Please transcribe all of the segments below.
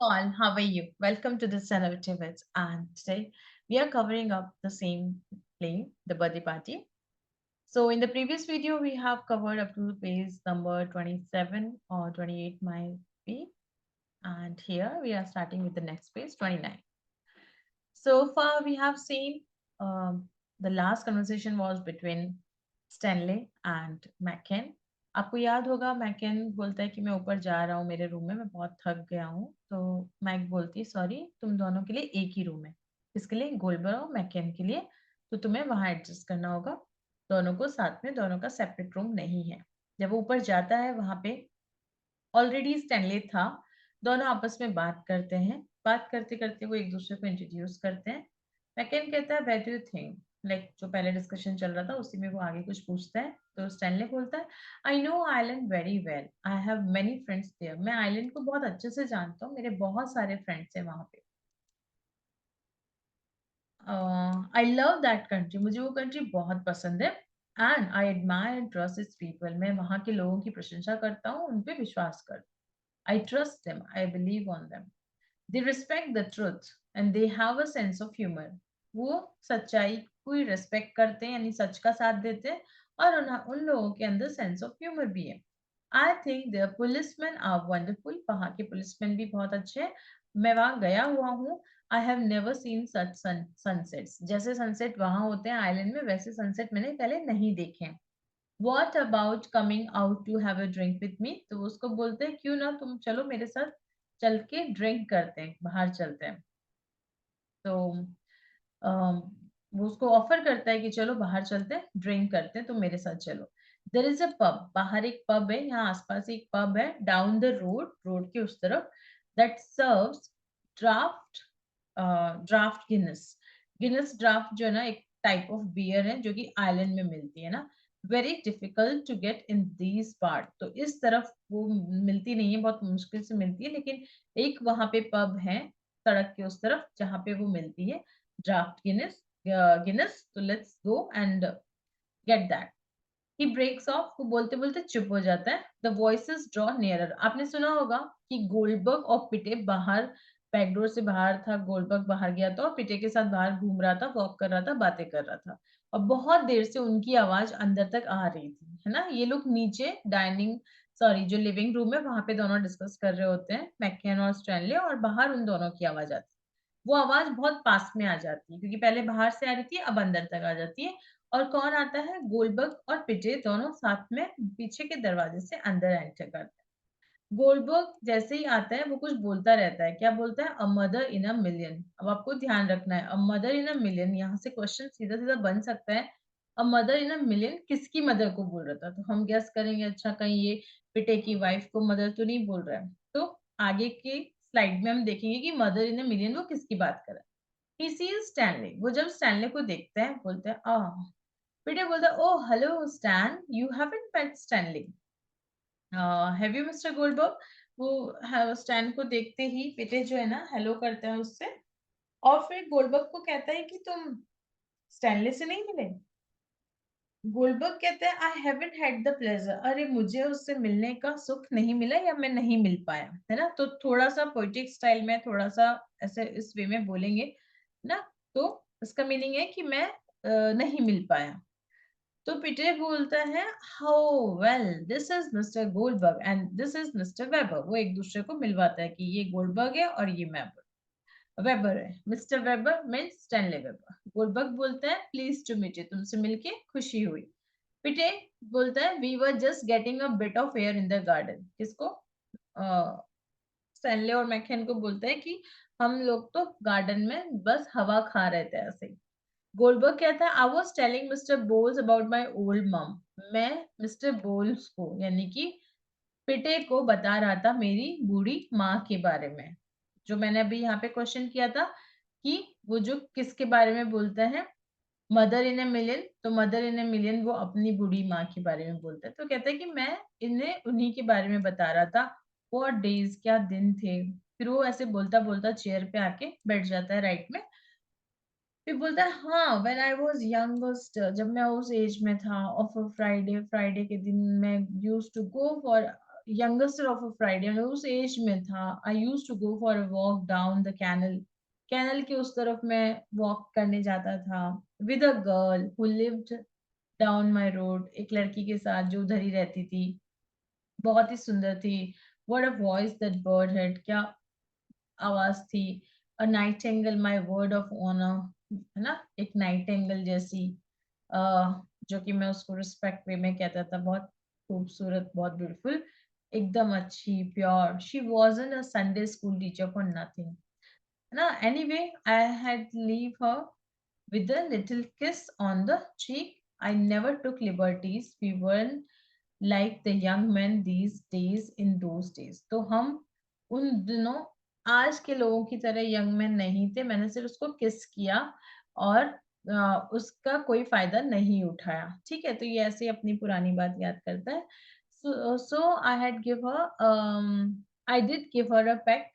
All, how are you? Welcome to the Celebrity Bits. And today we are covering up the same play, the birthday party. So in the previous video, we have covered up to page number 27 or 28 might be. And here we are starting with the next page, 29. So far we have seen the last conversation was between Stanley and मैकेन. आपको याद होगा मैकेन बोलता है कि मैं ऊपर जा रहा हूँ मेरे रूम में, मैं बहुत थक गया हूँ. तो मैक बोलती है सॉरी, तुम दोनों के लिए एक ही रूम है. इसके लिए गोल्डबर्ग और मैकेन के लिए. तो तुम्हें वहां एडजस्ट करना होगा. दोनों को साथ में, दोनों का सेपरेट रूम नहीं है. जब वो ऊपर जाता है वहां पे ऑलरेडी स्टैनली था. दोनों आपस में बात करते हैं. बात करते करते वो एक दूसरे को इंट्रोड्यूस करते हैं. मैकेन कहता है what do you think, like जो पहले डिस्कशन चल रहा था उसी में वो आगे कुछ पूछता है. तो स्टैनली बोलता है I know island very well, I have many friends there. मैं आइलैंड को बहुत अच्छे से जानता हूँ, मेरे बहुत सारे फ्रेंड्स हैं वहां पे. आई लव दैट कंट्री, मुझे वो कंट्री बहुत पसंद है. And I admire and trust it's people, मैं वहां के लोगों की प्रशंसा करता हूँ, उन पे विश्वास करता हूँ. I trust them. I believe on them. They respect the truth and they have a sense of humor. वो सच्चाई को रिस्पेक्ट करते हैं, यानी सच का साथ देते हैं. और उन लोगों के अंदर सेंस ऑफ ह्यूमर भी है. I think the policeman are wonderful, वहाँ के पुलिसमैन भी बहुत अच्छे हैं. मैं वहां गया हुआ हूँ. I have never seen such sunsets, जैसे सनसेट वहां होते हैं आइलैंड में वैसे सनसेट मैंने पहले नहीं देखे हैं. What about coming out to have a drink with me? तो वो उसको बोलते हैं क्यों ना तुम चलो मेरे साथ, चल के ड्रिंक करते हैं, बाहर चलते हैं. तो अम, वो उसको ऑफर करता है कि चलो बाहर चलते हैं, ड्रिंक करते हैं, तुम मेरे साथ चलो. देर इज अ पब, बाहर एक पब है, यहाँ आसपास एक पब है डाउन द रोड, रोड के उस तरफ. That serves draft, draft Guinness. Guinness draft जो है ना, एक टाइप ऑफ बियर है जो कि आइलैंड में मिलती है ना. Very difficult to get in these part, तो इस तरफ वो मिलती नहीं है, बहुत मुश्किल से मिलती है. लेकिन एक वहां पे पब है सड़क के उस तरफ जहां पे वो मिलती है, ड्राफ्ट गिनेस. गिनेस, तो let's go and get that. He breaks off, वो बोलते बोलते चुप हो जाता है. द वॉइसेस ड्रॉ नियरर, आपने सुना होगा कि गोल्डबर्ग और पिटे बाहर, बैकडोर से बाहर था, गोल्डबर्ग बाहर गया था और पिटे के साथ बाहर घूम रहा था, वॉक कर रहा था, बातें कर रहा था. और बहुत देर से उनकी आवाज अंदर तक आ रही थी, है ना. ये लोग नीचे डाइनिंग, सॉरी जो लिविंग रूम है वहां पे दोनों डिस्कस कर रहे होते हैं, मैकेन और स्टैनली, और बाहर उन दोनों की आवाज आती है. वो आवाज बहुत पास में आ जाती है क्योंकि पहले बाहर से आ रही थी, अब अंदर तक आ जाती है. और कौन आता है, गोल्डबर्ग और पिटे दोनों साथ में पीछे के दरवाजे से अंदर एंटर करते हैं. गोल्डबर्ग जैसे ही आता है वो कुछ बोलता रहता है. क्या बोलता है, a mother in a million. अब आपको ध्यान रखना है, a mother in a million, यहाँ से क्वेश्चन सीधा सीधा बन सकता है. A mother in a million किसकी मदर को बोल रहा था, तो हम गेस करेंगे अच्छा कहीं ये पिटे की वाइफ को मदर तो नहीं बोल रहा है. तो आगे की स्लाइड में हम देखेंगे कि मदर इन अ मिलियन वो किसकी बात कर रहा है. He sees Stanley. वो जब स्टैनली को देखता है बोलता है आ. पीटर बोलता है oh hello Stan, you haven't met Stanley, have you mister Goldberg. वो स्टैन को देखते ही पीटर जो है ना हेलो करता है उससे. और फिर गोल्डबर्ग को कहता है कि तुम स्टैनली से नहीं मिले. गोल्डबर्ग कहते हैं I haven't had the pleasure, अरे मुझे उससे मिलने का सुख नहीं मिला या मैं नहीं मिल पाया, है ना. तो थोड़ा सा पोइटिक स्टाइल में, थोड़ा सा ऐसे इस वे में बोलेंगे ना. तो इसका मीनिंग है कि मैं नहीं मिल पाया. तो पीटर बोलता है how well, this is mister Goldberg and this is mister weber. वो एक दूसरे को मिलवाता है कि ये गोल्डबर्ग है और ये वेबर है. Mister weber means Stanley weber. Goldberg बोलता है प्लीज टू मीट यू, तुमसे मिलके खुशी हुई. पिटे बोलता है we were just getting a bit of air in the garden. किसको, स्टैनली और मैकेन को बोलता है कि हम लोग तो गार्डन में बस हवा खा रहे थे ऐसे ही. गोल्डबर्ग कहता है I was telling mister Boles about my old mum, मैं मिस्टर बोल्स को यानी कि पिटे को बता रहा था मेरी बूढ़ी माँ के बारे में. जो मैंने अभी यहाँ पे क्वेश्चन किया था कि वो जो किसके बारे में बोलता है, मदर इन ए मिलियन, तो मदर इन ए मिलियन वो अपनी बूढ़ी माँ के बारे में बोलता है. तो कहता है कि मैं इन्हें उन्हीं के बारे में बता रहा था. वो डेज, क्या दिन थे. फिर वो ऐसे बोलता बोलता चेयर पे आके बैठ जाता है राइट में. फिर बोलता है हाँ व्हेन आई वाज यंगेस्ट, जब मैं उस एज में था, ऑफ अ फ्राइडे, फ्राइडे के दिन मैं used to go for youngest of a Friday, मैं उस एज में था। I used to go for a walk down the canal. Canal के उस तरफ मैं वॉक करने जाता था with a girl who lived down my road, एक लड़की के साथ जो उधर ही रहती थी। बहुत ही सुंदर थी। What a voice that bird had, क्या आवाज थी। A nightingale my word of honour, है ना, एक नाइटिंगेल जैसी, अ, जो कि मैं उसको रिस्पेक्ट वे में कहता था। बहुत खूबसूरत, बहुत ब्यूटीफुल, एकदम अच्छी, pure. She wasn't a Sunday school teacher for nothing, है ना। Anyway, I had leave her with a little kiss on the cheek. I never took liberties. We weren't like the young men these days in those days. तो हम उन दिनों आज के लोगों की तरह यंग मैन नहीं थे। मैंने सिर्फ उसको किस किया और उसका कोई फायदा नहीं उठाया। ठीक है, तो ये ऐसे ही अपनी पुरानी बात याद करता है। So I had give her, I did give her a peck,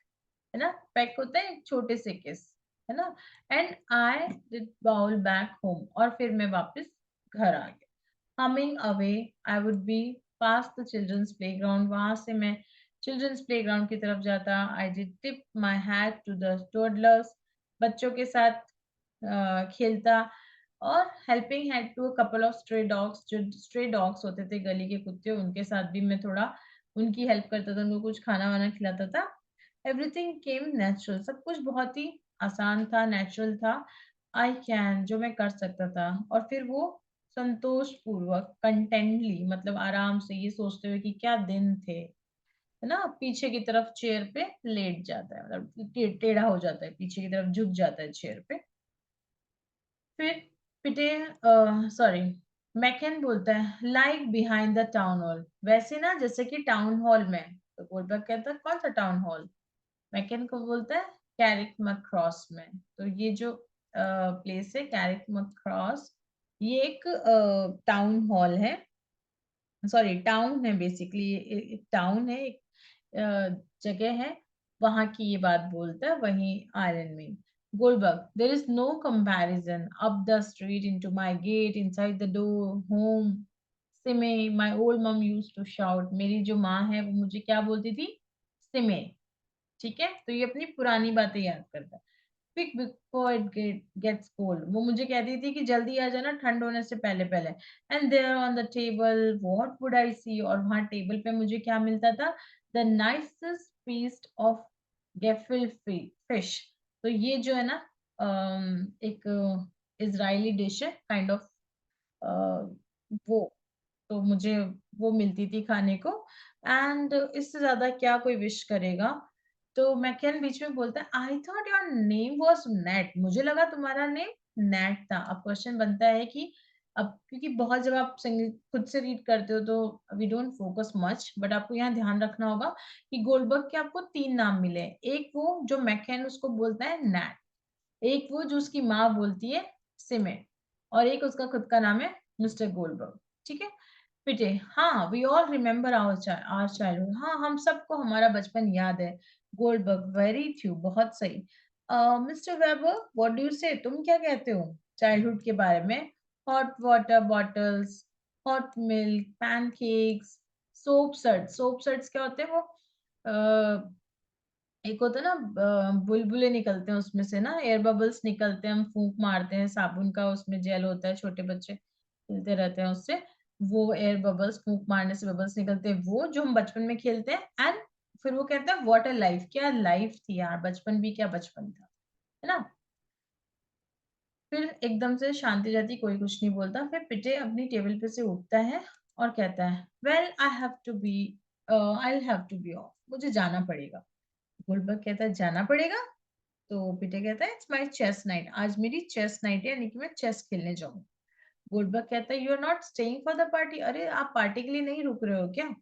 है ना, पेक होता है एक छोटे से किस, है ना। And I did bowl back home, और फिर मैं वापस घर आ गया। Humming away, I would be past the children's playground. वहां से मैं चिल्ड्रंस प्लेग्राउंड की तरफ जाता। I did tip my hat to the toddlers, बच्चों के साथ खेलता। और helping hand to a couple of stray dogs, जो स्ट्रे डॉग्स होते थे गली के कुत्ते, उनके साथ भी मैं थोड़ा उनकी हेल्प करता था, उनको कुछ खाना वाना खिलाता था। एवरीथिंग केम नेचुरल, सब कुछ बहुत ही आसान था, नेचुरल था। आई कैन, जो मैं कर सकता था। और फिर वो संतोष पूर्वक, कंटेंटली, मतलब आराम से, ये सोचते हुए कि क्या दिन थे, है ना, पीछे की तरफ चेयर पे लेट जाता है, मतलब टेढ़ा हो जाता है, पीछे की तरफ झुक जाता है चेयर पे। फिर पिटे, सॉरी, मैकन बोलता है like behind the town hall, वैसे ना जैसे कि टाउन हॉल में। तो गोल्डबर्ग कहता है कौन सा टाउन हॉल। मैकन को बोलता है कैरिक मक्रॉस में। तो ये जो प्लेस है कैरिक मक्रॉस, ये एक टाउन हॉल है, सॉरी टाउन है, बेसिकली एक टाउन है, एक जगह है, वहां की ये बात बोलता है, वहीं आयरन में। Goldberg, there is no comparison, up the street into my gate, inside the door, home. Simey, my old mum used to shout, मेरी जो माँ है वो मुझे क्या बोलती थी, सिमे। ठीक है, तो ये अपनी पुरानी बातें याद करता है। Quick before it gets cold, वो मुझे कहती थी कि जल्दी आ जाना ठंड होने से पहले पहले। And there on the table what would I see, और वहां टेबल पे मुझे क्या मिलता था, the nicest feast of gefilte fish. तो ये जो है ना, एक इजरायली डिश है, काइंड ऑफ, वो, तो मुझे वो मिलती थी खाने को। एंड इससे ज्यादा क्या कोई विश करेगा। तो मैकन बीच में बोलता है I thought your name was net, मुझे लगा तुम्हारा नेम नेट था। अब क्वेश्चन बनता है कि अब क्योंकि बहुत जब आप खुद से रीड करते हो तो we don't focus much, but आपको यहाँ ध्यान रखना होगा कि गोल्डबर्ग के आपको 3 नाम मिले। एक वो जो मैकन उसको बोलता है नेट, एक वो जो उसकी माँ बोलती है सिमे, और एक उसका खुद का नाम है मिस्टर गोल्डबर्ग। ठीक है, पिटे, हाँ, we all remember our childhood, हाँ, हम सबको हमारा बचपन याद है। गोल्डबर्ग, वेरी ट्रू, बहुत सही। Mister Weber, what do you say, तुम क्या कहते हो चाइल्डहुड के बारे में। Hot water bottles, hot milk, pancakes, soap suds. Soap suds क्या होते हैं, वो एक होता है ना, बुलबुले निकलते हैं उसमें से ना, एयर बबल्स निकलते हैं, हम फूंक मारते हैं साबुन का, उसमें जेल होता है, छोटे बच्चे खेलते रहते हैं उससे। वो एयर बबल्स, फूंक मारने से बबल्स निकलते हैं, वो जो हम बचपन में खेलते हैं। एंड फिर वो कहता है व्हाट अ लाइफ, क्या लाइफ थी यार, बचपन भी क्या बचपन था, है ना। फिर एकदम से शांति रहती, कोई कुछ नहीं बोलता। फिर पिटे अपनी टेबल पे से उठता है और कहता है well I have to be off, मुझे जाना पड़ेगा। गोल्डबर्ग कहता है जाना पड़ेगा। तो पीटर कहता है इट्स माय चेस नाइट, आज मेरी चेस नाइट है, यानी कि मैं चेस खेलने जाऊँ। गोल्डबर्ग कहता है you are not staying for the party, अरे आप पार्टी के लिए नहीं रुक रहे हो क्या।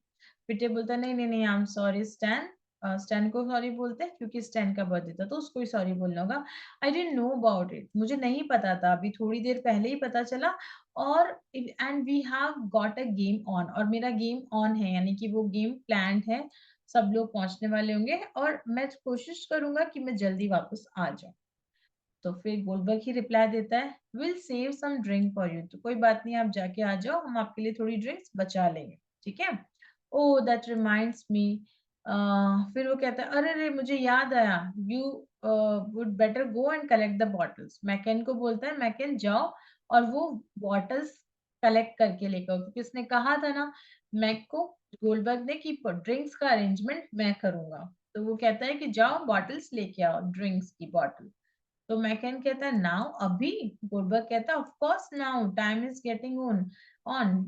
पीटर बोलता है नहीं नहीं नहीं, I am sorry stand. Stand को सॉरी बोलते हैं क्योंकि स्टैन का बर्थडे था, तो उसको ही सॉरी बोलना होगा। I didn't know about it, मुझे नहीं पता था, अभी थोड़ी देर पहले ही पता चला। और and we have got a game on, और मेरा गेम ऑन है, यानी कि वो गेम प्लान्ड है, सब लोग पहुंचने वाले होंगे, और मैं कोशिश करूंगा कि मैं जल्दी वापस आ जाऊं। तो फिर गोल्डबर्ग ही रिप्लाई देता है will save some drink for you, तो कोई बात नहीं, आप जाके आ जाओ, हम आपके लिए थोड़ी ड्रिंक्स बचा लेंगे। ठीक है, ओह दैट रिमाइंड्स मी, फिर वो कहता है अरे रे मुझे याद आया, you would better go and collect the bottles. McKeon को बोलता है मैकन जाओ और वो बॉटल्स कलेक्ट करके लेकर आओ, क्योंकि उसने कहा था ना मैक को, गोल्डबर्ग ने, कि ड्रिंक्स का अरेंजमेंट मैं करूंगा। तो वो कहता है कि जाओ बॉटल्स लेके आओ, ड्रिंक्स की बॉटल। तो मैकन कहता है नाउ, अभी? गोल्डबर्ग कहता है of course now, time is getting on,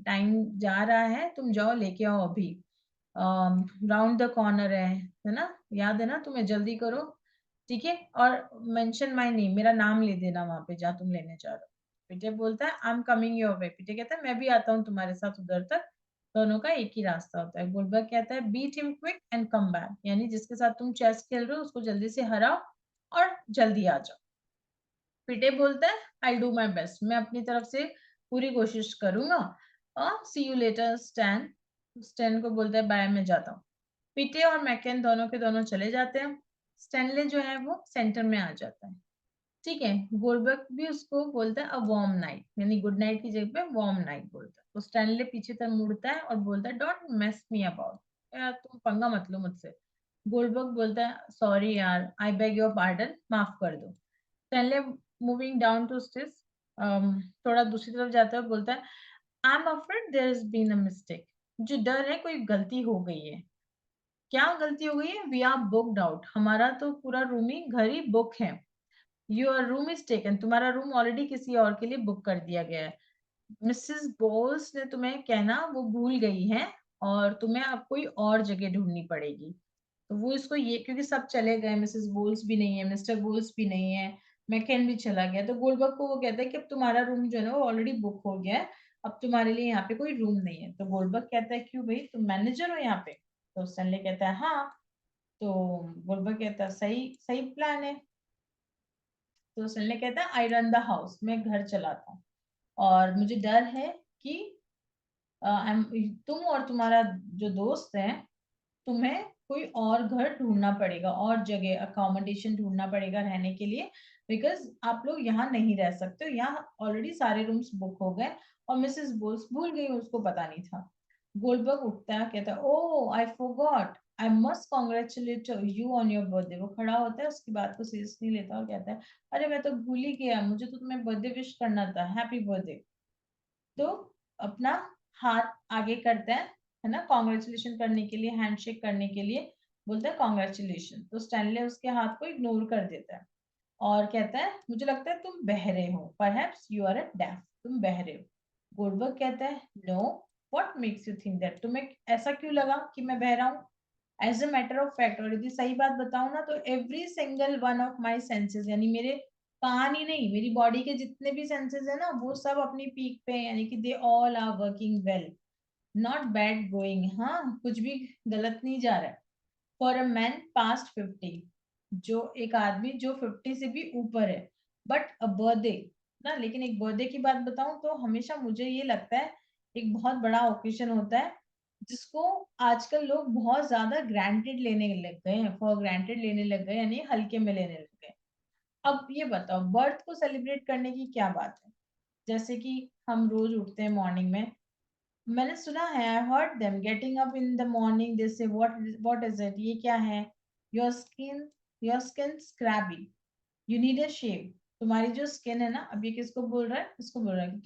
time जा रहा है, तुम जाओ लेके आओ अभी। राउंड द कॉर्नर है ना, याद है ना तुम्हें, जल्दी करो, ठीक है, और मेंशन माय नेम, मेरा नाम ले देना वहां पे जहाँ तुम लेने जा रहे हो। पीटे बोलता है I am coming your way. पीटे कहता है मैं भी आता हूँ तुम्हारे साथ उधर तक, दोनों का एक ही रास्ता होता है। गोल्डबर्ग कहता है beat him quick and come back, यानी जिसके साथ तुम चेस खेल रहे हो उसको जल्दी से हराओ और जल्दी आ जाओ। पीटे बोलता है आई डू माई बेस्ट, मैं अपनी तरफ से पूरी कोशिश करूंगा, और सी यू लेटर स्टैन। स्टैन को बोलता है बाय, मैं जाता हूँ। पीटे और मैकन दोनों के दोनों चले जाते हैं। स्टैनले जो है वो सेंटर में आ जाता है, ठीक है। गोल्डबर्ग भी उसको बोलता है अ वार्म नाइट, यानी गुड नाइट की जगह पे वार्म नाइट बोलता है। तो स्टैनले पीछे तरफ मुड़ता है और बोलता है डोंट मेस मी अबाउट, यार तुम पंगा मत लो मुझसे। गोल्डबर्ग बोलता है सॉरी यार, आई बेग योर पार्डन, माफ कर दो। Stanley moving down to stage, थोड़ा दूसरी तरफ जाता है, बोलता है I am afraid there has been a mistake, मुझे डर है कोई गलती हो गई है। क्या गलती हो गई है? वी आर बुक्ड आउट, हमारा तो पूरा रूम ही, घर ही बुक है। योर रूम इज टेकन, तुम्हारा रूम ऑलरेडी किसी और के लिए बुक कर दिया गया है। मिसेस बोल्स ने तुम्हें कहना वो भूल गई है, और तुम्हें अब कोई और जगह ढूंढनी पड़ेगी। तो वो इसको ये, क्योंकि सब चले गए, मिसेस बोल्स भी नहीं है, मिस्टर बोल्स भी नहीं है, मैकेन भी चला गया, तो गोल्डबर्ग को वो कहता है कि अब तुम्हारा रूम जो है ना वो ऑलरेडी बुक हो गया है, अब तुम्हारे लिए यहाँ पे कोई रूम नहीं है। तो गोल्डबर्ग कहता है क्यों भाई, तुम मैनेजर हो यहाँ पे? तो स्टैनली कहता है हाँ। तो गोल्डबर्ग कहता है सही सही प्लान है। तो स्टैनली कहता है आई रन द हाउस, मैं घर चलाता हूँ, और मुझे डर है कि तुम और तुम्हारा जो दोस्त है, तुम्हें कोई और घर ढूंढना पड़ेगा, और जगह अकोमोडेशन ढूंढना पड़ेगा रहने के लिए, बिकॉज आप लोग यहाँ नहीं रह सकते हो, यहाँ ऑलरेडी सारे रूम्स बुक हो गए, और मिसेस बोल्स भूल गई, उसको पता नहीं था। गोल्डबर्ग उठता है, कहता है oh I forgot, I must congratulate you on your birthday. वो खड़ा होता है, उसकी बात को सीरियस नहीं लेता और कहता है अरे मैं तो भूल ही गया, मुझे तो तुम्हें बर्थडे विश करना था, हैप्पी बर्थडे। तो अपना हाथ आगे करता है ना, कॉन्ग्रेचुलेशन करने के लिए, हैंडशेक करने के लिए, बोलता है कॉन्ग्रेचुलेशन। तो स्टैनले उसके हाथ को इग्नोर कर देता है और कहता है मुझे लगता है तुम बहरे हो, perhaps you are a deaf, तुम बहरे हो। गोल्डबर्ग कहता है no, what makes you think that, तुम्हें ऐसा क्यों लगा कि मैं बहरा हूँ? As a matter of fact, और यदि सही बात बताऊं ना, तो every single one of my senses, यानी मेरे कान ही नहीं, मेरी बॉडी के जितने भी सेंसेस है ना, वो सब अपनी पीक पे हैं, यानी कि they all are working well, not bad going, हाँ कुछ भी गलत नहीं जा रहा है। फॉर अ मैन पास्ट 50, जो एक आदमी जो 50 से भी ऊपर है, बट अ बर्थडे ना, लेकिन एक बर्थडे की बात बताऊं तो हमेशा मुझे ये लगता है एक बहुत बड़ा ओकेशन होता है, जिसको आजकल लोग बहुत ज्यादा ग्रांटेड लेने लग गए हैं, फॉर ग्रांटेड लेने लग गए, यानी हल्के में लेने लग गए। अब ये बताओ बर्थ को सेलिब्रेट करने की क्या बात है? जैसे कि हम रोज उठते हैं मॉर्निंग में, मैंने सुना है, I heard them getting up in the morning, they say what is it, ये क्या है? Your skin scabby, you need a shave. तुम्हारी जो स्किन है ना, अब ये किसको बोल रहा है? इसको बोल रहा है कि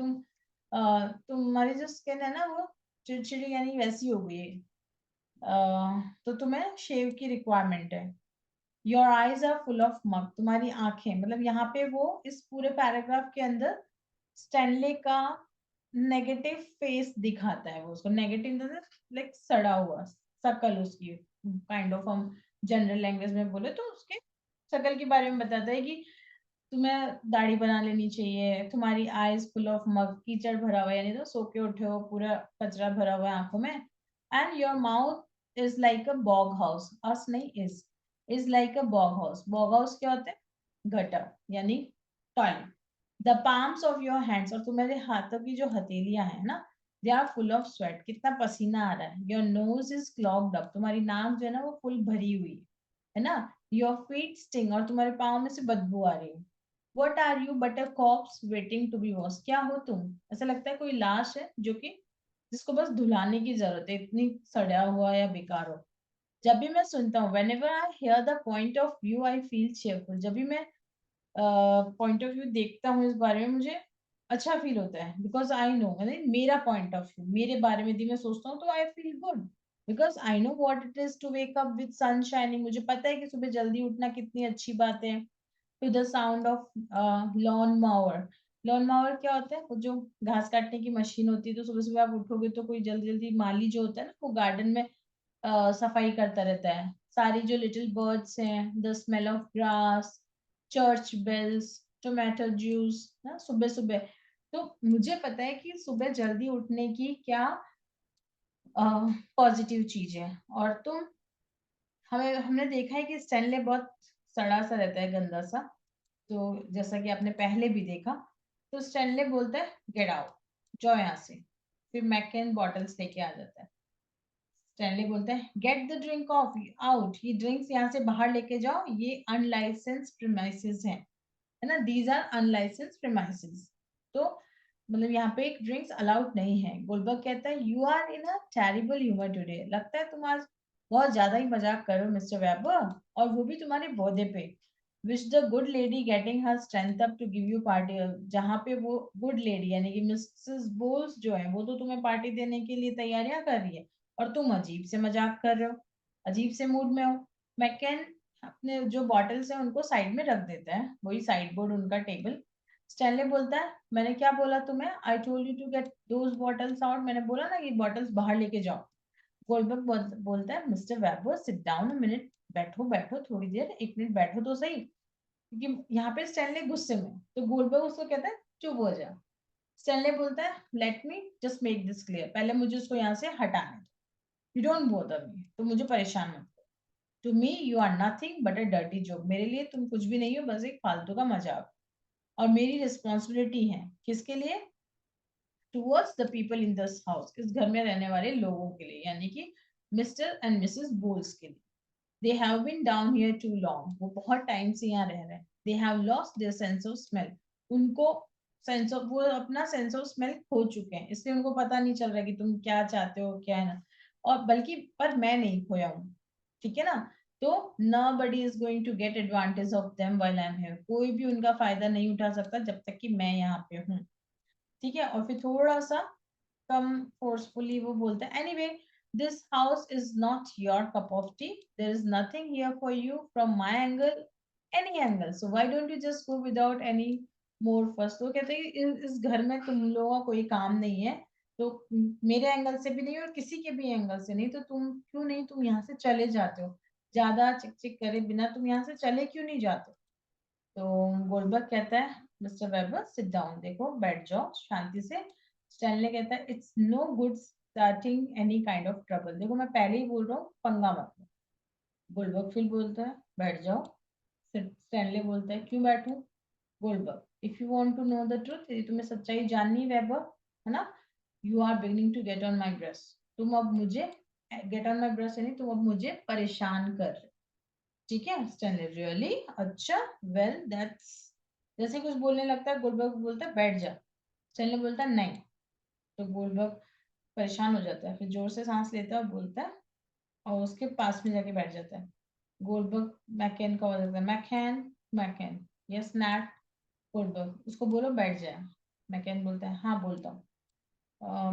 तुम्हारी जो स्किन है ना वो चिड़चिड़ी यानी वैसी हो गई है, तो तुम्हें शेव की रिक्वायरमेंट है। Your eyes are full of muck, तुम्हारी आंखें, मतलब यहाँ पे वो इस पूरे पैराग्राफ के अंदर स्टैनले का नेगेटिव फेस दिखाता है, वो उसको नेगेटिव लाइक सड़ा हुआ शकल उसकी, काइंड ऑफ हम जनरल लैंग्वेज में बोले तो उसके शकल के बारे में बताता है कि तुम्हें दाढ़ी बना लेनी चाहिए, तुम्हारी आईज फुल ऑफ मग, कीचड़ भरा हुआ है, यानी तो सो के उठे हो पूरा कचरा भरा हुआ है आंखों में। And your mouth is like a bog house, अस नहीं, is like a bog house. Bog house क्या होता है? गटर, यानी toilet. The palms of your hands, और तुम्हारे हाथों की जो हथेलियां हैं ना, they are full of sweat, कितना पसीना आ रहा है। Your nose is clogged up, तुम्हारी नाक जो है ना वो फुल भरी हुई है ना। योर फीट स्टिंग, और तुम्हारे पाँव में से बदबू आ रही है। What are you but a corpse waiting to be wash, क्या हो तुम? ऐसा लगता है कोई लाश है जो कि जिसको बस धुलाने की जरूरत है, इतनी सड़ा हुआ या बेकार हो। जब भी मैं सुनता हूँ, whenever I hear the point of view, I feel cheerful. जब भी मैं पॉइंट ऑफ व्यू देखता हूँ इस बारे में, मुझे अच्छा फील होता है, बिकॉज आई नो, मतलब मेरा पॉइंट ऑफ व्यू, मेरे बारे में यदि मैं सोचता हूँ तो I feel good, because I know what it is to wake up with sun shining. मुझे पता है कि सुबह जल्दी उठना कितनी अच्छी बात है। To the sound of lawn mower. Lawn mower क्या होता है? वो जो घास काटने की मशीन होती है, तो सुबह सुबह आप उठोगे तो कोई जल्दी जल्दी माली जो होता है ना, वो गार्डन में सफाई करता रहता है। सारी जो लिटिल बर्ड्स हैं, the smell of grass, church bells, tomato juice ना सुबह सुबह। तो मुझे पता है कि सुबह जल्दी उठने की क्या पॉजिटिव चीज है। और तुम, हमने देखा है कि स्टैनले बहुत सड़ा सा रहता है, गंदा सा। तो जैसा कि आपने पहले भी देखा, तो स्टैनले बोलता है गेट आउट, जाओ यहाँ से। फिर मैककेन बॉटल्स लेके आ जाता है। स्टैनली बोलता है get the drink of out, ये ड्रिंक्स यहाँ से बाहर लेके जाओ, ये अनलाइसेंस प्रीमाइसेस है ना, दीज आर अनलाइसेंस प्रीमाइसेस। तो मतलब यहाँ पे एक ड्रिंक्स अलाउड नहीं है। गोल्डबर्ग कहता है you are in a terrible humour today, लगता है तुम आज बहुत ज्यादा ही मजाक करो मिस्टर वेबर, और वो भी तुम्हारे बर्थडे पे। Wish the good lady getting her strength up to give you party, जहाँ पे वो गुड लेडी यानी कि मिसेस बोल्स जो है, वो तो तुम्हें पार्टी देने के लिए तैयारियां कर रही है, और तुम अजीब से मजाक कर रहे हो, अजीब से मूड में हो। मैकेन अपने जो बॉटल्स हैं उनको साइड में रख देता है, वही साइड बोर्ड उनका टेबल। स्टैनले बोलता है मैंने क्या बोला तुम्हें, I told you to get those bottles out, मैंने बोला ना ये बॉटल्स बाहर लेके जाओ। गोल्डबर्ग बोलता है mister weber sit down a minute, बैठो बैठो थोड़ी देर, एक मिनट बैठो तो सही, क्योंकि यहाँ पे स्टैनले गुस्से में। तो गोल्डबर्ग उसको कहता है चुप हो जा। स्टैनले बोलता है let me just make this clear, पहले मुझे उसको यहाँ से हटाने दो, यू डोंट बॉदर मी, तो मुझे परेशान मत करो। To me you are nothing but a dirty joke, मेरे लिए तुम कुछ भी नहीं हो, बस एक फालतू का मजाक। और मेरी रिस्पॉन्सिबिलिटी है किसके लिए? Towards the people in this house, इस घर में रहने वाले लोगों के लिए, यानी कि मिस्टर एंड मिसेस बोल्स के लिए। They have been down here too long, वो बहुत टाइम से यहाँ रह रहे हैं। They have lost their sense of smell, उनको सेंस ऑफ, वो अपना सेंस ऑफ स्मेल खो चुके हैं, इसलिए उनको पता नहीं चल रहा कि तुम क्या चाहते हो क्या है ना। और बल्कि पर मैं नहीं खोया हूँ, ठीक है ना। तो nobody is going to get advantage of them while I'm here, कोई भी उनका फायदा नहीं उठा सकता जब तक कि मैं यहाँ पे हूँ, ठीक है। और फिर थोड़ा सा कम फोर्सफुली वो बोलता है anyway, this house is not your cup of tea, there is nothing here for you from my angle, any angle, so why don't you just go without any more fuss. तो कहते हैं कि इस घर में तुम लोगों का कोई काम नहीं है, तो मेरे एंगल से भी नहीं और किसी के भी एंगल से नहीं, तो तुम क्यों नहीं, तुम यहाँ से चले जाते हो, ज्यादा चिक चिक करे बिना तुम यहाँ से चले क्यों नहीं जाते। तो गोल्डबर्ग कहता है मिस्टर वेबर सिट डाउन, देखो बैठ जाओ शांति से। स्टैनले कहता है it's no good starting any kind of trouble, देखो मैं पहले ही बोल रहा हूँ पंगा मत लो। गोल्डबर्ग फिर बोलता है बैठ जाओ। स्टैनले बोलता है क्यों बैठूं? Goldberg if you want to know the truth, यदि तुम्हें सच्चाई जाननी है वेबर, है ना, you are beginning to get on my dress, तुम अब मुझे गेट ऑन माई ड्रेस यानी तुम अब मुझे परेशान कर रहे हो। ठीक है। स्टैनली रियली, अच्छा, वेल दैट्स, जैसे कुछ बोलने लगता है गोल्डबर्ग बोलता है बैठ जा। स्टैनली बोलता है नहीं। तो गोल्डबर्ग परेशान हो जाता है, फिर जोर से सांस लेता है और बोलता है, और उसके पास में जाके बैठ जाता है। गोल्डबर्ग मैकेन का आवाज आता है मैकेन, मैकेन, यस नैट। गोल्डबर्ग उसको बोलो बैठ जाए। मैकेन बोलता है हाँ बोलता हूँ।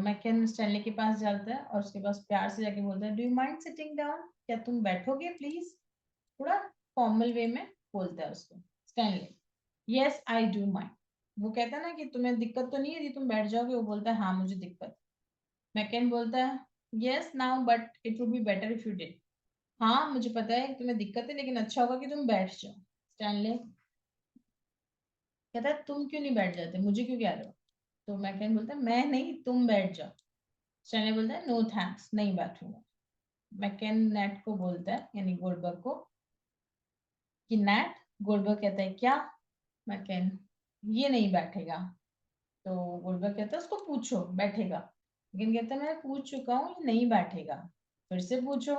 मैकेन स्टैनली के पास जाता है और उसके पास प्यार से जाके बोलता है do you mind sitting down, क्या तुम बैठोगे प्लीज, थोड़ा फॉर्मल वे में बोलता है उसको Stanley. Yes I do mind, वो कहता है ना कि तुम्हें दिक्कत तो नहीं है यदि तुम बैठ जाओगे, वो बोलता है हाँ मुझे दिक्कत। मैकेन बोलता है yes now but it would be better if you did, हाँ मुझे पता है कि तुम्हें दिक्कत है लेकिन अच्छा होगा कि तुम बैठ जाओ। स्टैनले कहता है तुम क्यों नहीं बैठ जाते, मुझे क्यों कह रहे हो। तो मैकेन बोलता है मैं नहीं तुम बैठ जाओ। स्टैनले बोलता है नो थैंक्स, नहीं बैठूंगा। मैकेन नेट को बोलता है यानी गोल्डबर्ग को कि नेट, गोल्डबर्ग कहता है क्या, मैकेन ये नहीं बैठेगा। तो गोल्डबर्ग कहता है उसको पूछो बैठेगा, लेकिन कहता है मैं पूछ चुका हूँ ये नहीं बैठेगा, फिर से पूछो।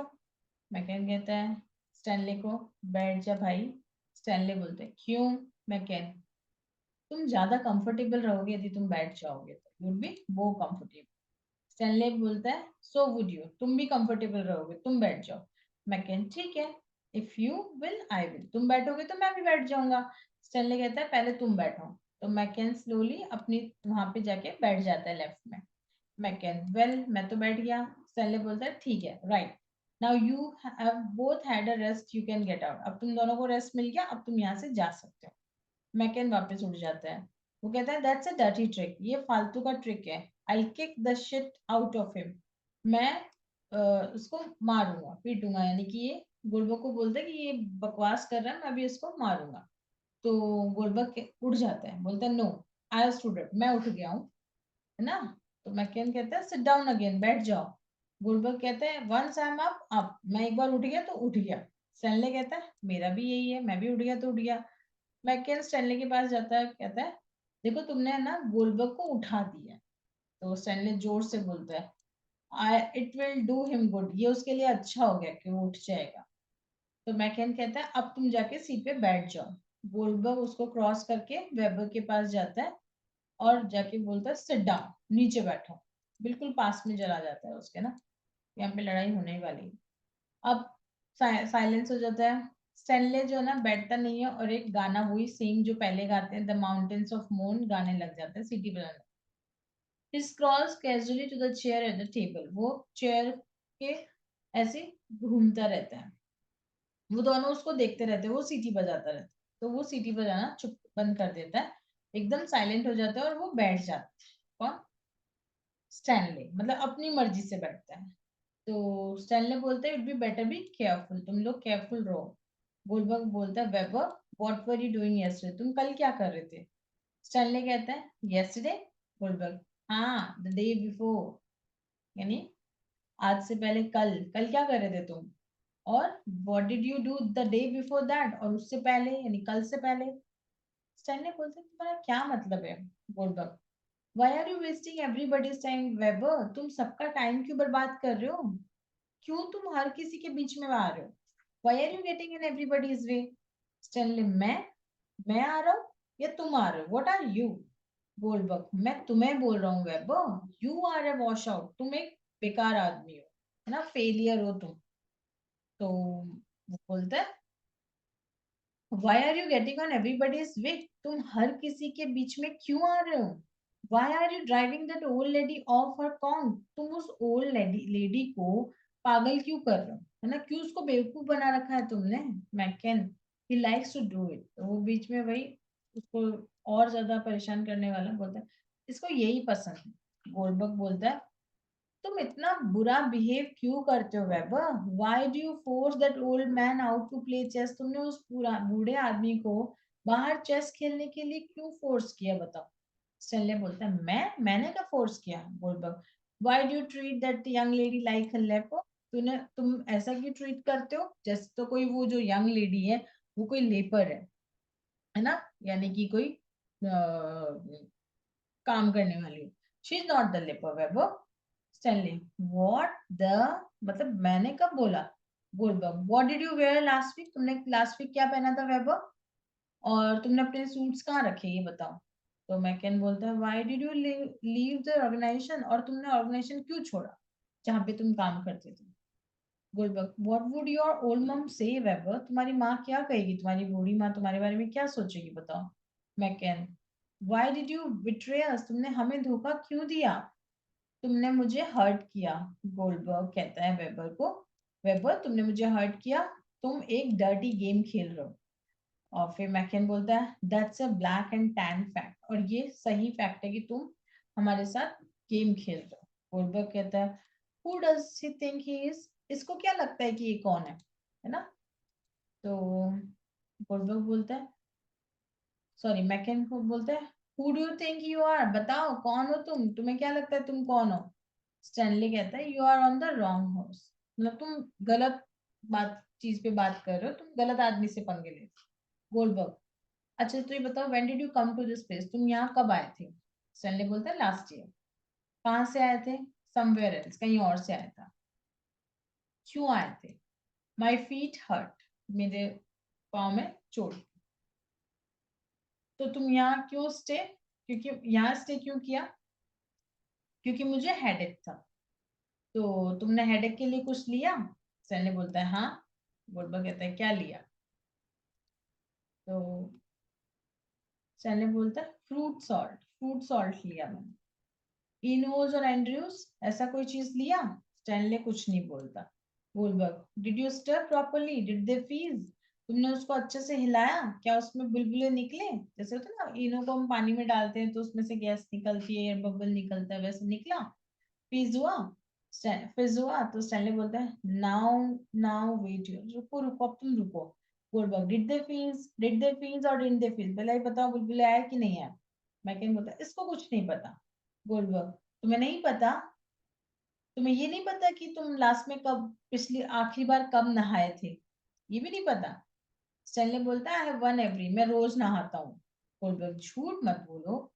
मैकेन कहता है स्टैनले को बैठ जा भाई। स्टैनले बोलते हैं क्यों? मैकेन तुम ज्यादा कंफर्टेबल रहोगे यदि तुम बैठ जाओगे, तो वुड बी वो कंफर्टेबल। स्टैनले बोलता है सो वुड यू, तुम भी कंफर्टेबल रहोगे, तुम बैठ जाओ। मैकेन ठीक है, if you will I will, तुम बैठोगे तो मैं भी बैठ जाऊंगा। स्टैनले कहता है पहले तुम बैठो। तो मैकेन स्लोली अपनी वहां पे जाके बैठ जाता है लेफ्ट में। मैकेन वेल मैं तो बैठ गया। स्टैनले बोलता है ठीक है right, now you have both had a rest, you can get out, अब तुम दोनों को रेस्ट मिल गया, अब तुम यहाँ से जा सकते हो। मैकेन वापस उठ जाता है। वो कहता है दैट्स अ डर्टी ट्रिक, ये फालतू का ट्रिक है। I kick the shit out of him, मैं उसको मारूंगा पीटूंगा, यानी कि ये गुलबर्ग को बोलता है कि ये बकवास कर रहा है, मैं अभी इसको मारूंगा। तो उठ जाता है, बोलता है नो आई स्टूड अप, मैं उठ गया हूँ, है ना। तो मैकेन कहता है सिट डाउन अगेन, बैठ जाओ। गुलबर्ग कहते हैं वंस आई एम अप, मैं एक बार उठ गया तो उठ गया। स्टैनले कहता है मेरा भी यही है, मैं भी उठ गया तो उठ गया। मैकेन स्टैनले के पास जाता है, कहता है देखो तुमने ना गोलबर्ग को उठा दिया। तो स्टैनले जोर से बोलता है I it will do him good, ये उसके लिए अच्छा हो गया कि वो उठ जाएगा। तो मैकेन कहता है अब तुम जाके सीट पे बैठ जाओ। गोलबर्ग उसको क्रॉस करके वेबर के पास जाता है और जाके बोलता है सिट डाउन, नीचे बैठो। बिल्कुल पास में चला जाता है उसके ना, यहाँ पे लड़ाई होने ही वाली है। अब साइलेंस हो जाता है। स्टैनले जो है ना बैठता नहीं है और एक गाना वही सेम जो पहले गाते हैं द माउंटेन्स ऑफ मोन गाने लग जाते हैं सिटी बजाने। He scrolls casually to the chair at the table, वो चेयर के ऐसे घूमता रहता है। वो दोनों उसको देखते रहते हैं, वो सीटी बजाता रहता है। तो वो सीटी बजाना चुप बंद कर देता है, एकदम साइलेंट हो जाता है और वो बैठ जाता है। कौन? स्टैनले, मतलब अपनी मर्जी से बैठता है। तो स्टैनले बोलते हैं it be better be careful, तुम लोग केयरफुल रहो। गोलबर्ग बोलता है weber what were you doing yesterday, तुम कल क्या कर रहे थे? स्टैनले कहता है यस्टरडे। गोलबर्ग हाँ द डे बिफोर, यानी आज से पहले कल, कल क्या कर रहे थे तुम? और what did you do the day before that, और उससे पहले यानी कल से पहले। स्टैनले बोलते हैं तुम्हारा क्या मतलब है? Goldberg why are you wasting everybody's time Weber, तुम सबका टाइम क्यों बर्बाद कर रहे हो? क्यों तुम हर किसी के बीच में आ रहे हो? Why are you getting in everybody's way? Stanley मैं आ रहा हूँ या तुम आ रहे हो? What are you? गोलबर्ग मैं तुम्हें बोल रहा हूँ Webber, you are a washout, तुम एक बेकार आदमी हो, है ना, फेलियर हो तुम। तो वो बोलता है why are you getting on everybody's way, तुम हर किसी के बीच में क्यों आ रहे हो? Why are you driving that old lady off her conk, तुम उस ओल्ड लेडी को पागल क्यों कर रहे हो, है ना, क्यों उसको बेवकूफ बना रखा है तुमने? McCann he likes to do it, तो वो बीच में वही उसको और ज्यादा परेशान करने वाला बोलता है इसको यही पसंद है। गोल्डबर्ग बोलता है तुम इतना बुरा बिहेव क्यों करते हो Webber, why do you force that old man out to play chess, तुमने उस पूरा बूढ़े आदमी को बाहर चेस खेलने के लिए क्यों फोर्स किया बताओ? स्टैनले बोलता है मैंने क्या फोर्स किया? Goldberg why do you treat that young lady like a leper, तुम ऐसा क्यों ट्रीट करते हो जैसे तो कोई वो जो यंग लेडी है वो कोई लेपर है ना, यानी कि कोई काम करने वाली। She is not the leper Webber. Stanley what the, मतलब मैंने कब बोला? Goldberg what did you wear last week, तुमने लास्ट वीक क्या पहना था वेबर? और तुमने अपने सूट्स कहाँ रखे ये बताओ। तो मैकेन बोलता है why did you leave the organisation, और तुमने ऑर्गेनाइजेशन क्यों छोड़ा जहाँ पे तुम काम करते थे? Goldberg what would your old मम से वेबर, तुम्हारी माँ क्या कहेगी, तुम्हारी बूढ़ी माँ तुम्हारे बारे में क्या सोचेगी बताओ। मैकेन व्हाई डिड यू बिट्रे अस, तुमने हमें धोखा क्यों दिया, तुमने मुझे हर्ट किया। गोल्डबर्ग कहता है वेबर को वेबर तुमने मुझे हर्ट किया, तुम एक डर्टी गेम खेल रहे हो। और फिर मैकेन बोलता है that's a black and tan fact, और ये सही फैक्ट है कि तुम हमारे साथ गेम खेल रहे हो। गोल्डबर्ग कहता है who does he think he is, इसको क्या लगता है कि ये कौन है ना। तो गोल्डबर्ग बोलता है सॉरी मैकेन को बोलता है who do you think you are, बताओ कौन हो तुम, तुम्हें क्या लगता है तुम कौन हो? स्टैनली कहता है you are on the wrong horse, मतलब तुम गलत बात चीज पे बात कर रहे हो, तुम गलत आदमी से पंगे ले रहे हो। गोल्डबर्ग अच्छा तो ये बताओ when did you come to this place, तुम यहाँ कब आए थे? स्टैनली बोलता है लास्ट ईयर। कहाँ से आए थे? समवेयर एल्स, कहीं और से आया था। क्यों आए थे? माई फीट हर्ट, मेरे पाँव में चोट। तो तुम यहाँ क्यों स्टे, क्योंकि यहाँ स्टे क्यों किया? क्योंकि मुझे हेडेक था। तो तुमने हेडेक के लिए कुछ लिया? स्टैनली बोलता है हाँ। गोल्डबर्ग कहता है क्या लिया? तो स्टैनली बोलता है फ्रूट सॉल्ट लिया मैंने। इनोज और एंड्रयूज ऐसा कोई चीज लिया? स्टैनले कुछ नहीं बोलता। Goldberg, did you stir properly, did they fizz? तुमने उसको अच्छे से हिलाया? क्या उसमें बुलबुले निकले? जैसे होता है ना, इनो को हम पानी में डालते हैं तो उसमें से गैस निकलती है, एयर बबल निकलता है, वैसे निकला? फीज हुआ? फिज हुआ? तो स्टैनली बोलता है नाउ नाउ वेट, यू रुको रुको, अब तुम रुको। गोल्डबर्ग, डिड दे फीज और डिड दे फीज, पहले ही बताओ बुलबुले आया कि नहीं आया? मैकन बोलता है इसको कुछ नहीं पता। गोल्डबर्ग, तुम्हें नहीं पता? तुम्हें ये नहीं पता कि तुम लास्ट में कब, पिछली आखिरी बार कब नहाए थे? ये भी नहीं पता? स्टैनली बोलता है आई हैव वन एवरी, मैं रोज नहाता हूँ। गोल्डबर्ग, झूठ मत बोलो।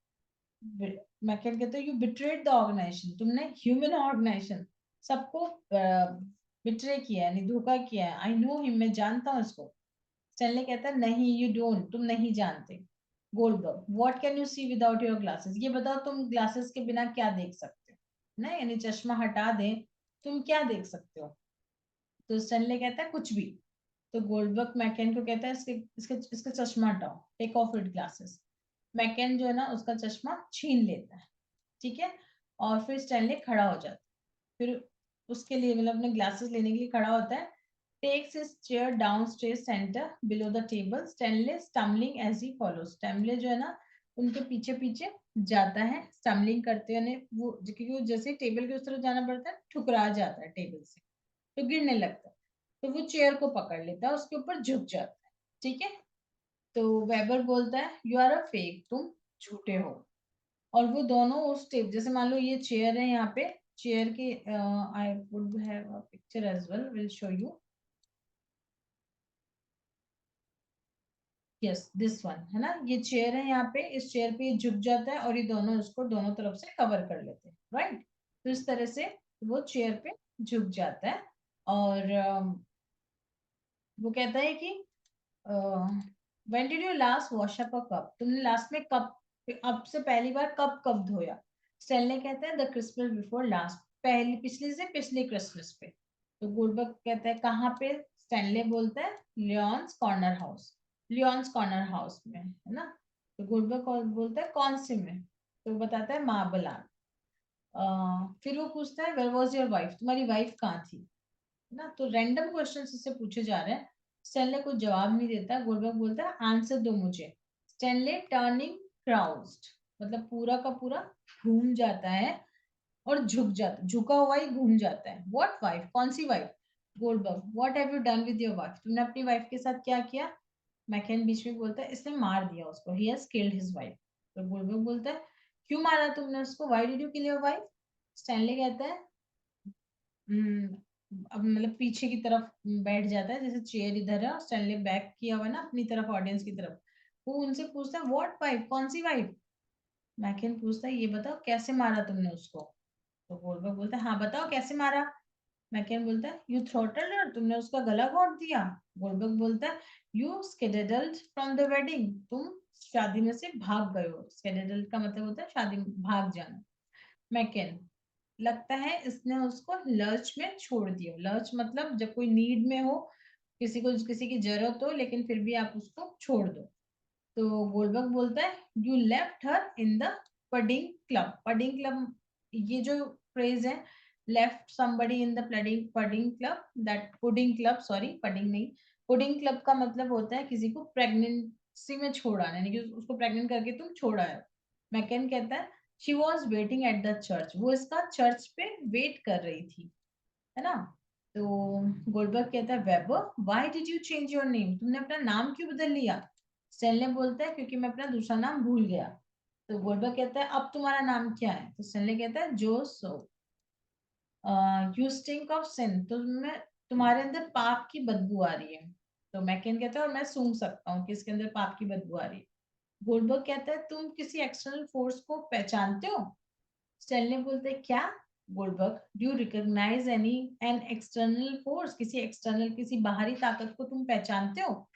मैकन कहते यू बिट्रेड द ऑर्गेनाइजेशन, तुमने ह्यूमन ऑर्गेनाइजेशन सबको बिट्रे किया है, यानी धोखा किया है। आई नो हिम, मैं जानता हूँ इसको। स्टैनली कहता है नहीं यू डोंट, तुम नहीं जानते। Goldberg, what can you see without your glasses, ये बताओ तुम ग्लासेस के बिना क्या देख सकते हो ना, यानी चश्मा हटा दें, तुम क्या देख सकते हो? तो स्टैनली कहता है कुछ भी। तो गोल्डबर्ग मैकेन को कहता है इसके इसके इसका चश्मा हटाओ, टेक ऑफ इट ग्लासेस। मैकेन जो है ना उसका चश्मा छीन लेता है, ठीक है। और फिर स्टैनली खड़ा हो जाता है। फिर उसके लिए मतलब अपने ग्लासेस लेने के लिए खड़ा होता है। Takes his chair down stage centre below the table, Stanley stumbling as he follow, Stanley जो है ना उनके पीछे पीछे जाता है, स्टम्बलिंग करते हुए, वो क्योंकि वो जैसे टेबल के उस तरफ जाना पड़ता है ठुकरा जाता है टेबल से, तो गिरने लगता है। तो वो चेयर को पकड़ लेता है, उसके ऊपर झुक जाता है, ठीक है। तो वेबर बोलता है यू आर अ फेक, तुम झूठे हो। और वो दोनों उस टेप, जैसे मान लो ये चेयर है, यहाँ पे चेयर की I would have a picture as well, will show you. Yes this one है ना, ये चेयर है, यहाँ पे इस चेयर पे ये झुक जाता है और ये दोनों इसको दोनों तरफ से कवर कर लेते हैं, राइट। तो इस तरह से वो चेयर पे झुक जाता है। और वो कहता है कि when did you last wash up a cup, तुमने लास्ट में कप, अब से पहली बार कब धोया? स्टैनली कहता है द क्रिसमस बिफोर लास्ट, पहली पिछली से पिछले क्रिसमस पे। तो गोल्डबर्ग कहता है कहाँ पे? स्टैनली बोलता है lions corner house, lions corner house में, है ना। तो गोल्डबर्ग बोलता है कौन से में? तो बताता है मार्बल आर्ट। फिर वो पूछता है वेयर वॉज योर वाइफ, तुम्हारी वाइफ कहाँ थी? ना, तो रैंडम क्वेश्चन इससे पूछे जा रहे हैं। स्टैनले कुछ जवाब नहीं देता। गोल्डबर्ग बोलता है आंसर दो मुझे। स्टैनले टर्निंग क्राउज्ड, मतलब पूरा का पूरा घूम जाता है और झुक जाता, झुका हुआ ही घूम जाता है। व्हाट वाइफ, कौन सी wife? Goldberg, what have you done with your wife, तुमने अपनी वाइफ के साथ क्या किया? मैकन बीच में बोलता है इसने मार दिया उसको, he has killed his wife. तो गोल्डबर्ग बोलता है क्यों मारा तुमने उसको, why did you kill your wife? Stanley कहता है अब मतलब पीछे की तरफ बैठ जाता है, जैसे चेयर इधर है और स्टैनली बैक किया हुआ है ना अपनी तरफ, ऑडियंस की तरफ। वो उनसे पूछता है व्हाट वाइफ, कौन सी वाइफ? मैकिन पूछता है ये बताओ कैसे मारा तुमने उसको? तो गोल्डबर्ग बोलता है हाँ बताओ कैसे मारा? मैकिन बोलता है यू थ्रोटल्ड हर, तुमने उसका गला घोट दिया। गोल्डबर्ग बोलता है यू स्केडेडल्ड फ्रॉम द वेडिंग, तुम शादी में से भाग गए हो। स्केडेडल्ड का मतलब होता है शादी भाग जाना। मैकिन, लगता है इसने उसको लर्च में छोड़ दिया। लर्च मतलब जब कोई नीड में हो, किसी को किसी की जरूरत हो लेकिन फिर भी आप उसको छोड़ दो। तो गोल्डबर्ग बोलता है you left her in the pudding club, pudding club, ये जो फ्रेज है, left somebody in the pudding pudding club, that pudding club, sorry pudding नहीं, पुडिंग क्लब का मतलब होता है किसी को प्रेगनेंसी में छोड़ा, यानी कि उसको प्रेग्नेंट करके तुम छोड़ा है। मैकेन कहता है she was waiting at the church, वो इसका चर्च पे वेट कर रही थी, है ना। तो गोल्डबर्ग कहता है weber, why did you change your name, तुमने अपना नाम क्यों बदल लिया? स्टैनले बोलता है क्योंकि मैं अपना दूसरा नाम भूल गया। तो गोल्डबर्ग कहता है अब तुम्हारा नाम क्या है? तो स्टैनले कहता है जो सो, यू स्टिंक ऑफ सिन, तुम्हारे अंदर पाप की बदबू आ रही है। तो मैकेन कहता है और मैं सूंघ सकता हूँ कि इसके अंदर पाप की बदबू आ रही है। गोल्डबर्ग कहता है तुम किसी एक्सटर्नल फोर्स को पहचानते हो? स्टैनली बोलते हैं क्या? Goldberg, do you recognise any an external force, किसी एक्सटर्नल किसी बाहरी ताकत को तुम पहचानते हो?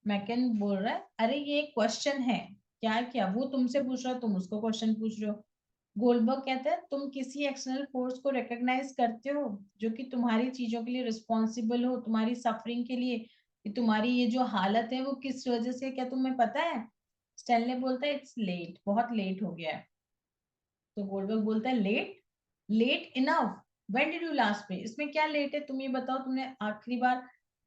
मैकेन बोल रहा है अरे ये एक क्वेश्चन है, क्या क्या वो तुमसे पूछ रहा है तुम उसको क्वेश्चन पूछ रहे हो। गोल्डबर्ग कहते हैं तुम किसी एक्सटर्नल फोर्स को रिकॉग्नाइज करते हो जो कि तुम्हारी चीजों के लिए रिस्पॉन्सिबल हो, तुम्हारी सफरिंग के लिए, कि तुम्हारी ये जो हालत है वो किस वजह से, क्या तुम्हें पता है? स्टैनले बोलता है इट्स लेट, बहुत लेट हो गया है। तो गोल्डबर्ग बोलता है late, late enough, when did you last pray? इसमें क्या लेट है? तुम ये बताओ, तुमने आखिरी बार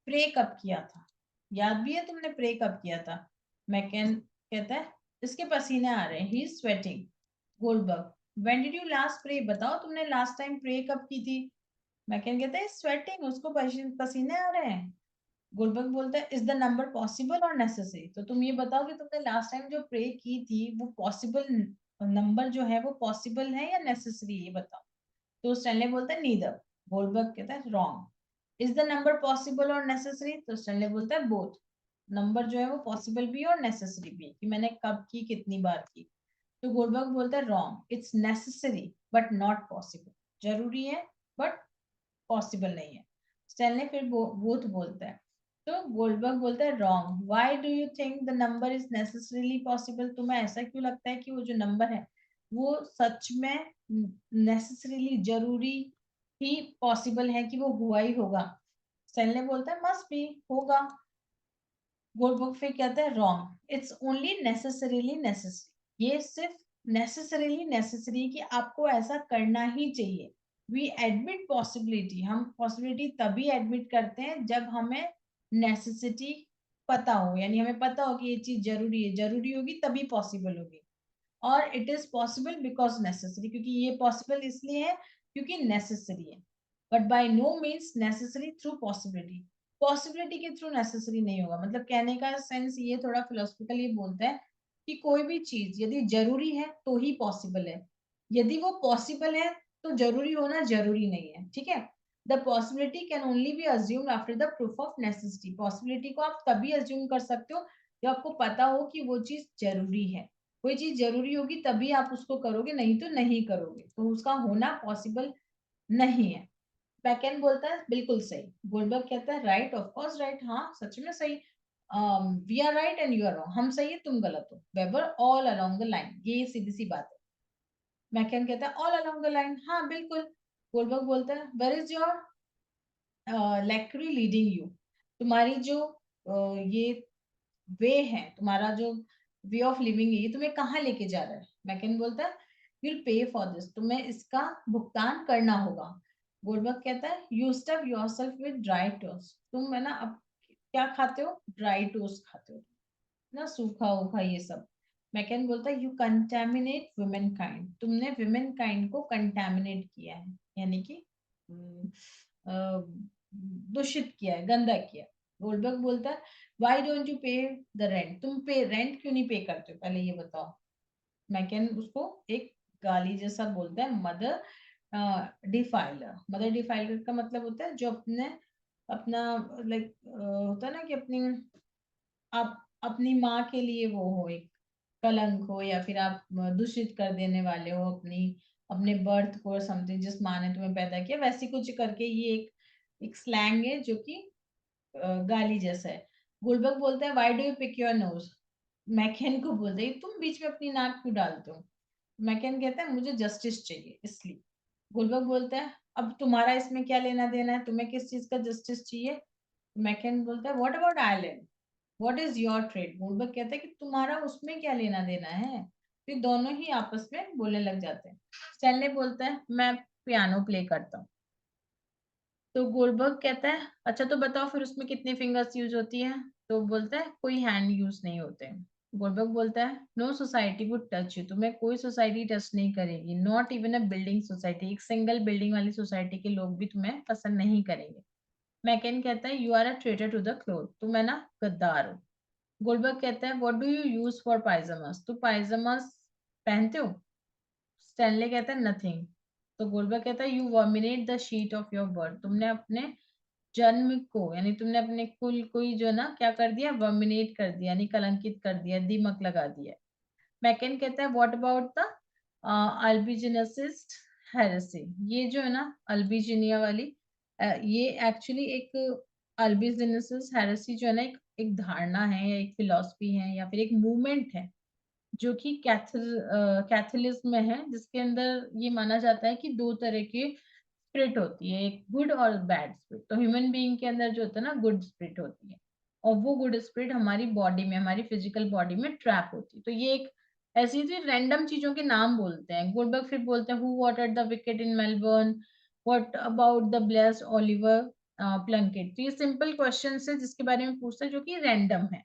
प्रे कब किया था? याद भी है तुमने प्रे कब किया था? मैकन कहता है इसके पसीने आ रहे हैं, he is sweating. Goldberg, when did you last pray? बताओ तुमने लास्ट टाइम प्रे कब की थी? मैकन कहता है स्वेटिंग, उसको पसीने आ रहे हैं। गोल्डबर्ग बोलता है इज द नंबर पॉसिबल और नेसेसरी? तो तुम ये बताओ कि तुमने लास्ट टाइम जो प्रे की थी वो पॉसिबल नंबर जो है वो पॉसिबल है या नेसेसरी, ये बताओ। तो स्टैनले बोलता है नीदर। गोल्डबर्ग कहता है wrong. Is the number possible और नेसेसरी? तो स्टैनले बोलता है बोथ। नंबर जो है वो पॉसिबल भी है और नेसेसरी भी, कि मैंने कब की, कितनी बार की। तो गोल्डबर्ग बोलता है wrong, it's necessary but not possible. जरूरी है बट पॉसिबल नहीं है। स्टैनले फिर बोथ बोलता है। तो गोल्डबर्ग बोलता है wrong, why do you think the number is necessarily possible? तुम्हें ऐसा क्यों लगता है कि वो जो नंबर है वो सच में नेसेसरीली, जरूरी ही पॉसिबल है, कि वो हुआ ही होगा? स्टैनले बोलता है मस्ट बी, होगा। गोल्डबर्ग फिर कहता है wrong, it's only necessarily necessary. ये सिर्फ नेसेसरीली नेसेसरी कि आपको ऐसा करना ही चाहिए। वी एडमिट पॉसिबिलिटी, हम पॉसिबिलिटी तभी एडमिट करते हैं जब हमें नेसेसिटी पता हो, यानी हमें पता हो कि ये चीज जरूरी है, जरूरी होगी तभी पॉसिबल होगी। और it is possible because necessary, क्योंकि ये पॉसिबल इसलिए है क्योंकि नेसेसरी है। But by no means necessary through possibility, possibility के थ्रू नेसेसरी नहीं होगा। मतलब कहने का सेंस ये थोड़ा फिलोसफिकल ये बोलता है कि कोई भी चीज यदि जरूरी है तो ही पॉसिबल है, यदि वो पॉसिबल है तो जरूरी होना जरूरी नहीं है। ठीक है, the possibility can only B assumed after the proof of necessity. Possibility को आप तभी अज्यूम कर सकते हो जब आपको पता हो कि वो चीज जरूरी है। कोई चीज जरूरी होगी तभी आप उसको करोगे, नहीं तो नहीं करोगे, तो उसका होना पॉसिबल नहीं है। बैकेंड बोलता है बिल्कुल सही। गोल्डबर्ग कहता है राइट, ऑफ कोर्स राइट, हाँ सच में सही। We are right and you are wrong, हम सही है तुम गलत हो। Webber, all along the line, ये सीधी सी बात है। मैकेन कहता है ऑल अलोंग द लाइन, हाँ बिल्कुल। गोल्डबर्ग बोलता है where is your lechery leading you? तुम्हारी जो ये वे है, तुम्हारा जो वे ऑफ लिविंग है, ये तुम्हें कहाँ लेके जा रहा है? मैकेन बोलता है you'll पे फॉर दिस, तुम्हें इसका भुगतान करना होगा। गोल्डबर्ग कहता है you stuff yourself with dry toast, तुम है ना अब क्या खाते हो? ड्राई टोस्ट खाते हो ना, सूखा उखा ये सब। मैकेन बोलता है यू कंटेमिनेट वुमेन काइंड, तुमने वुमेन काइंड को कंटेमिनेट किया है, यानी कि हम्म, अ, दूषित किया है, गंदा किया है। गोल्डबर्ग बोलता है व्हाई डोंट यू पे द रेंट, तुम पे रेंट क्यों नहीं पे करते हो, पहले ये बताओ। मैकेन उसको एक गाली जैसा बोलता है, मदर डिफाइलर। मदर डिफाइलर का मतलब होता है जो अपने अपना लाइक होता है ना कि अपनी आप अपनी माँ के लिए वो हो, एक कलंक हो, या फिर आप दूषित कर देने वाले हो अपनी अपने बर्थ को, समथिंग जिस माँ ने तुम्हें पैदा किया, वैसी कुछ करके। ये एक स्लैंग है जो कि गाली जैसा है। गुलबर्ग बोलता है why do you pick your nose? McCann को बोलते है तुम बीच में अपनी नाक क्यों डालते हो? मैकेन कहता है मुझे जस्टिस चाहिए इसलिए। गुलबर्ग बोलता है अब तुम्हारा इसमें क्या लेना देना है, तुम्हें किस चीज का जस्टिस चाहिए? मैकेन बोलता है what about Ireland, what is your trade? Goldberg कहता है कि तुम्हारा उसमें क्या लेना देना है? फिर दोनों ही आपस में बोलने लग जाते हैं। स्टैनले बोलता है मैं पियानो प्ले करता हूँ। तो गोल्डबर्ग कहता है अच्छा तो बताओ फिर उसमें कितनी फिंगर्स यूज होती है? तो बोलता है कोई हैंड यूज नहीं होते। गोल्डबर्ग बोलता है no society would touch you, तुम्हें कोई सोसाइटी टच नहीं करेगी, not even a building society, एक सिंगल बिल्डिंग वाली सोसाइटी के लोग भी तुम्हें पसंद नहीं करेंगे। मैकेन कहता है you are a traitor to the cloth, तुम है ना गद्दार हो। गोल्डबर्ग कहता है what do you use for pyjamas, तू पायजामास पहनते हो? स्टैनले कहता है नथिंग। तो गोल्डबर्ग कहता है you verminate the sheet of your birth, तुमने अपने जन्म को, यानी तुमने अपने कुल को ही जो है ना क्या कर दिया, वर्मिनेट कर दिया, यानी कलंकित कर दिया, दीमक लगा दिया। मैकेन कहता है व्हाट अबाउट द अल्बिजिनेसिस्ट हेरेसी? ये जो है ना अल्बिजिनिया वाली ये एक्चुअली एक अल्बिजिनेसिस हेरेसी जो है ना एक धारणा है या एक फिलॉसफी है या फिर एक मूवमेंट है जो कि कैथलिज्म में है, जिसके अंदर ये माना जाता है कि 2 तरह की स्पिरिट होती है, एक गुड और बैड स्पिरिट। तो ह्यूमन बीइंग के अंदर जो होता है ना, गुड स्पिरिट होती है, और वो गुड स्पिरिट हमारी बॉडी में, हमारी फिजिकल बॉडी में ट्रैप होती है। तो ये एक ऐसी थी, रैंडम चीजों के नाम बोलते हैं। गुडबर्ग फिर बोलते हैं, who watered the wicket in Melbourne, what about the blessed Oliver Plunkett. तो ये सिंपल क्वेश्चन है जिसके बारे में पूछता है, जो कि रैंडम है।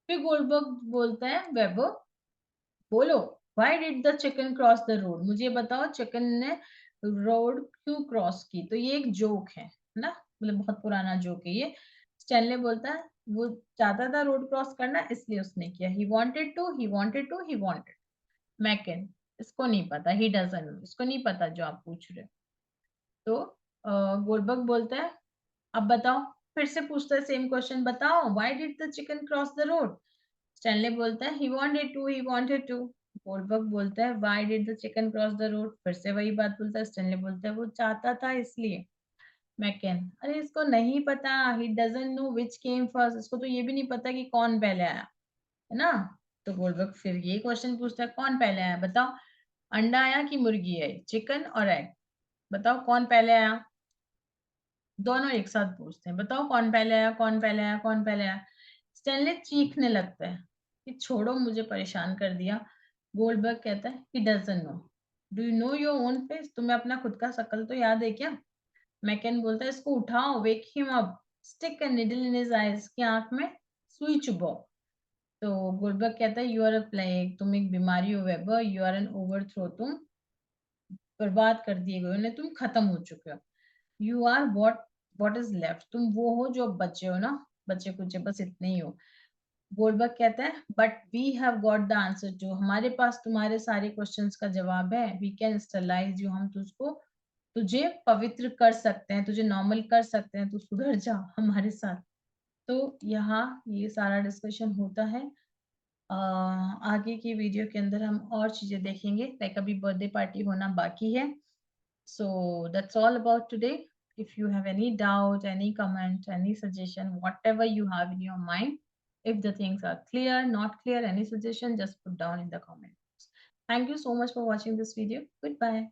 फिर गोल्डबर्ग बोलता है, वेबर बोलो, why did the chicken cross the road? मुझे बताओ चिकन ने रोड क्यों क्रॉस की? तो ये एक जोक है ना, मतलब बहुत पुराना जोक है ये। स्टैनले बोलता है, वो चाहता था रोड क्रॉस करना, इसलिए उसने किया। He wanted to, he wanted to, he wanted. McCann, इसको नहीं पता, ही डजंट नो, इसको नहीं पता जो आप पूछ रहे हो। तो गोलबर्ग बोलता है, अब बताओ। फिर से पूछता है सेम क्वेश्चन, बताओ, why did the chicken cross the road? Stanley बोलता है, he wanted to, he wanted to. Goldberg बोलता है, why did the chicken cross the road? फिर से वही बात बोलता है। स्टैनले बोलता है, वो चाहता था इसलिए। मैकन, अरे इसको नहीं पता, he doesn't know which came first, इसको तो ये भी नहीं पता कि कौन पहले आया, है ना। तो गोल्डबर्ग फिर ये क्वेश्चन पूछता है, कौन पहले आया बताओ? अंडा आया कि मुर्गी आई? चिकन और एग, बताओ कौन पहले आया? दोनों एक साथ पूछते हैं, बताओ कौन पहले आया, कौन पहले आया, कौन पहले आया? स्टैनले चीखने लगता है कि छोड़ो, मुझे परेशान कर दिया। गोल्डबर्ग कहता है, he doesn't know. Do you know your own face? तुम्हें अपना खुद का शक्ल तो याद है क्या? मैकन बोलता है, इसको उठाओ, वेक him up, stick a needle in his eyes, की आंख में सुई चुभो। तो गोल्डबर्ग कहता है, यू आर अ प्लेग, तुम एक बीमारी हो Webber, you are an overthrow, तुम बर्बाद कर दिए गए हो, तुम खत्म हो चुके हो। You are what is left, तुम वो हो जो अब बचे हो ना, बचे कुछ बस इतने ही हो। गोल्डबर्ग कहता है, but we have got the answer, जो हमारे पास तुम्हारे सारे क्वेश्चंस का जवाब है। वी कैन स्टरलाइज यू, हम तुझको, तुझे पवित्र कर सकते हैं, तुझे नॉर्मल कर सकते हैं, तू सुधर जा हमारे साथ। तो यहाँ ये सारा डिस्कशन होता है। आगे की वीडियो के अंदर हम और चीजें देखेंगे, लाइक अभी बर्थडे पार्टी होना बाकी है। So that's all about today. If you have any doubt, any comment, any suggestion, whatever you have in your mind, if the things are clear, not clear, any suggestion, just put down in the comments. Thank you so much for watching this video. Goodbye.